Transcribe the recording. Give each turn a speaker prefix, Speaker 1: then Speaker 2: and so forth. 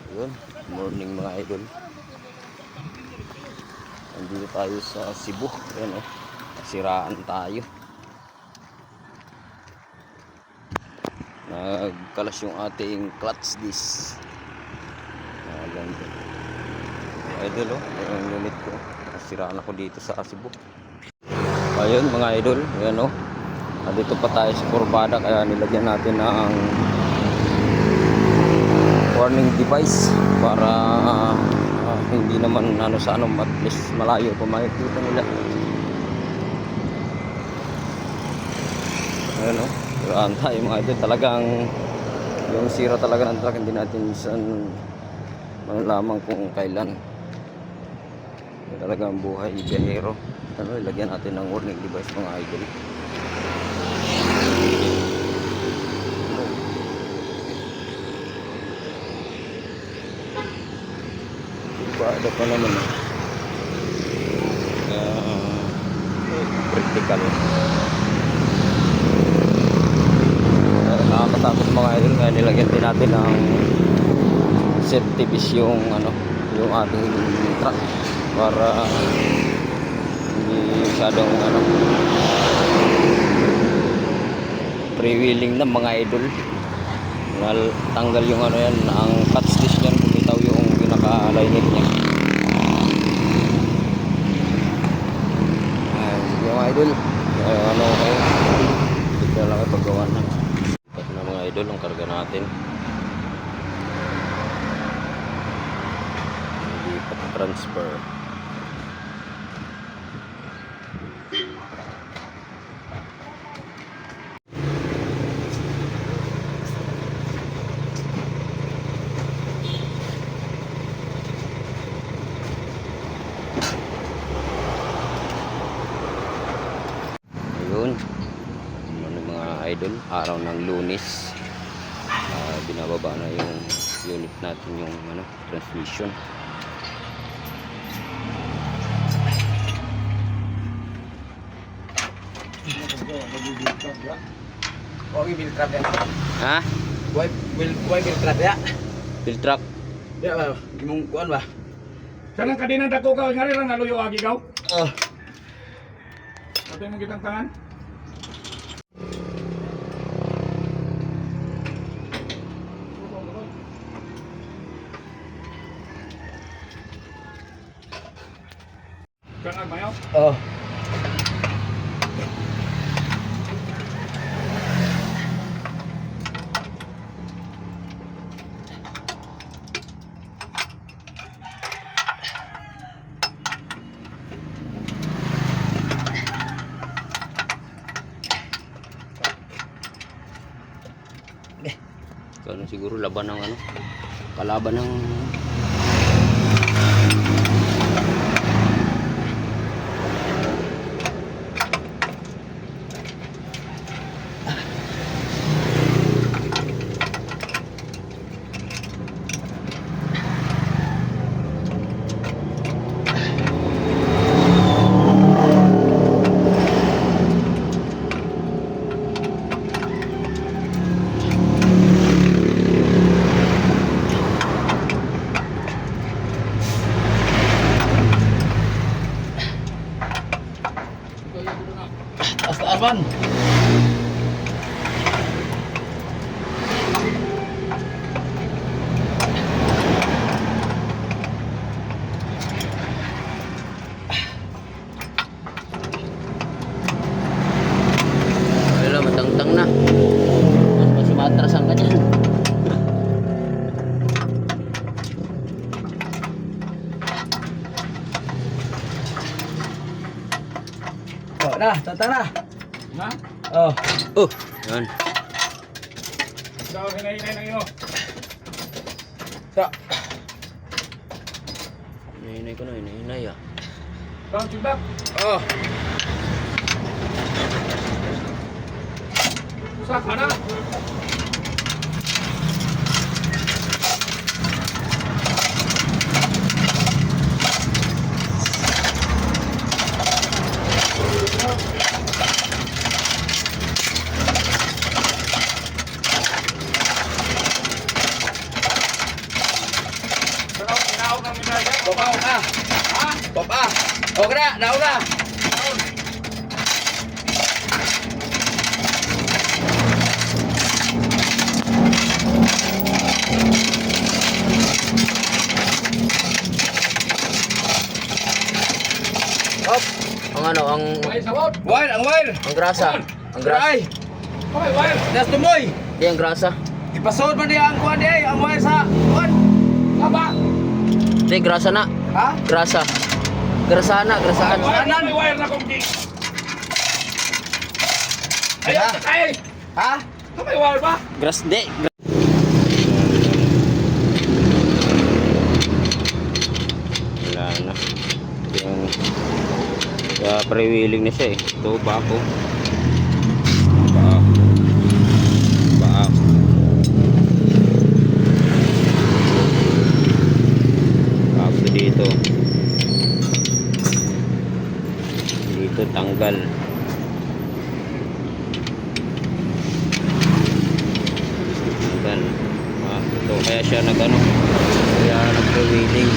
Speaker 1: Yun, morning mga idol. Nandito tayo sa Cebu. Ayan o, siraan tayo. Nagkalas yung ating clutch disc. Ganda. Idol o, yung unit ko. Siraan ako dito sa Cebu. Ayun mga idol, ayan o. Dito pa tayo sa kurbada, kaya nilagyan natin ng warning device para hindi naman at least malayo kung makikita nila. Ayan o, siraan tayo mga idol. Talagang yung sira talaga ng truck, hindi natin malaman kung kailan. Talagang buhay biyahero. Ilagyan natin ng warning device mga idol. Ada pa naman practical. Nakakatakot mga idol, kaya nilagyan din natin ng safety vest yung ating truck para hindi masyadong freewheeling na mga idol. Tanggal yung yan, ang clutch disc niyan, bumitaw yung pinaka-lining niya. Yung idol, ito lang ay paggawa na. Ito na mga idol, ang karga natin. Hindi pa-transfer. Mga idol, araw ng Lunes, binababa na yung unit natin, yung transmission. Ha?
Speaker 2: Why bill trap ya?
Speaker 1: Bill truck.
Speaker 2: Ya ba, gimong kuan ba?
Speaker 3: Kanang kadina dako ka ngari ra naluyo agi gaw.
Speaker 2: Oh.
Speaker 3: Ato mo gitang tangan. Kanang mayo.
Speaker 2: Oh.
Speaker 1: Siguro laban ng kalaban ng
Speaker 2: Taas-taasan.
Speaker 1: wala, matangtang na. Mas sumatrasan ka dyan.
Speaker 2: Oh, na, tantang na.
Speaker 3: Na?
Speaker 2: Oh.
Speaker 1: Yan.
Speaker 3: Daw hinay na iyo.
Speaker 2: Ta.
Speaker 1: Hinahinay ko na, hinahinay ah.
Speaker 3: Daw tibak.
Speaker 2: Oh.
Speaker 3: Sa kana. Pop ng minaya.
Speaker 2: Pop out na.
Speaker 3: Ha?
Speaker 2: Pop ah. Okay na, nauna na.
Speaker 1: Hop. Ang ano, ang
Speaker 3: May sabot.
Speaker 2: Wire, ang wire.
Speaker 1: grasa. Ang grasa.
Speaker 2: Ay,
Speaker 3: Okay, wire.
Speaker 2: das tumoy.
Speaker 1: Di ang grasa.
Speaker 2: Ipasod man niya ang kuan di ang wire sa kuan.
Speaker 3: Tama.
Speaker 1: Di grasa na.
Speaker 2: Ha?
Speaker 1: Grasa. Grasahan na, grasahan.
Speaker 3: Wire na, may wire na kung di. Ayaw,
Speaker 2: Ha?
Speaker 3: tatay.
Speaker 2: Ha?
Speaker 3: May wire ba?
Speaker 1: Gras de. Wala na. Yung pre-wheeling na siya eh. Ito bako. Bako. Bako. Bako dito. Dito tanggal. Tanggal. Ito kaya siya nag-ano. Kaya nag-pre-wheeling.